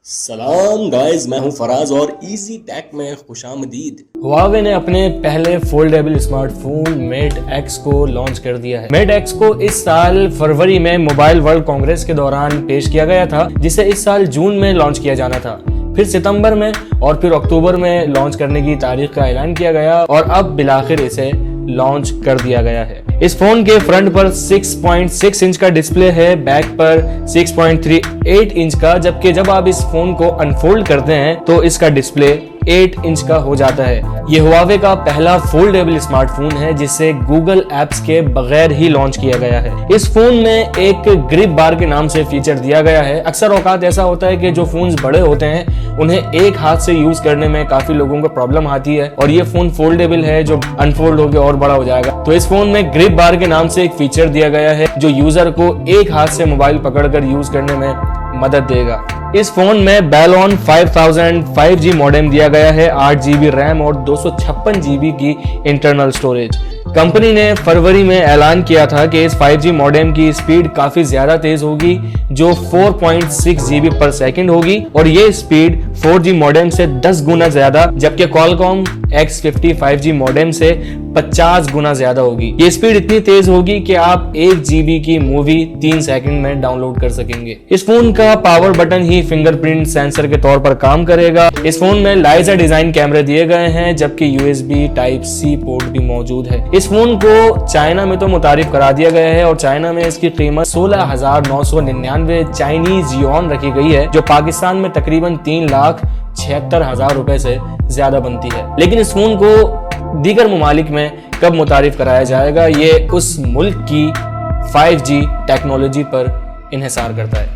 सलाम गाइस, मैं हूं फराज और इजी टेक में खुशामदीद। हुआवे ने अपने पहले फोल्डेबल स्मार्टफोन मेट एक्स को लॉन्च कर दिया है। मेट एक्स को इस साल फरवरी में मोबाइल वर्ल्ड कांग्रेस के दौरान पेश किया गया था, जिसे इस साल जून में लॉन्च किया जाना था। फिर सितंबर में और फिर अक्टूबर में लॉन्च करने की तारीख का ऐलान किया गया और अब बिलाखिर इसे लॉन्च कर दिया गया है। इस फोन के फ्रंट पर 6.6 इंच का डिस्प्ले है, बैक पर 6.38 इंच का, जबकि जब आप इस फोन को अनफोल्ड करते हैं तो इसका डिस्प्ले 8 इंच का हो जाता है। ये हुआवे का पहला फोल्डेबल स्मार्टफोन है जिसे गूगल एप्स के बगैर ही लॉन्च किया गया है। इस फोन में एक ग्रिप बार के नाम से फीचर दिया गया है। अक्सर औकात ऐसा होता है कि जो फोन्स बड़े होते हैं उन्हें एक हाथ से यूज करने में काफी लोगों को प्रॉब्लम आती है, और ये फोन फोल्डेबल है जो अनफोल्ड होकर और बड़ा हो जाएगा। तो इस फोन में ग्रिप बार के नाम से एक फीचर दिया गया है जो यूजर को एक हाथ से मोबाइल पकड़कर यूज करने में मदद देगा। इस फोन में बेलोन 5000 5G मॉडेम दिया गया है, 8 GB रैम और 256 GB की इंटरनल स्टोरेज। कंपनी ने फरवरी में ऐलान किया था कि इस 5G मॉडेम की स्पीड काफी ज्यादा तेज होगी, जो 4.6 GB पर सेकंड होगी, और ये स्पीड 4G मॉडेम से 10 गुना ज्यादा, जबकि क्वालकॉम X50 5G मॉडेम से 50 गुना ज्यादा होगी। ये स्पीड इतनी तेज होगी कि आप 1 GB की मूवी 3 सेकंड में डाउनलोड कर सकेंगे। इस फोन का पावर बटन ही फिंगरप्रिंट सेंसर के तौर पर काम करेगा। इस फोन में लाइजा डिजाइन कैमरे दिए गए हैं, जबकि USB Type-C पोर्ट भी मौजूद है। इस फोन को चाइना में तो मुतारिफ करा दिया गया है और चाइना में इसकी कीमत 16,999 चाइनीज युआन रखी गई है, जो पाकिस्तान में तकरीबन 3,76,000 रुपए से ज्यादा बनती है। लेकिन इस फोन को दीगर ममालिक में कब मुतारिफ कराया जाएगा, ये उस मुल्क की 5G टेक्नोलॉजी पर इन्हिसार करता है।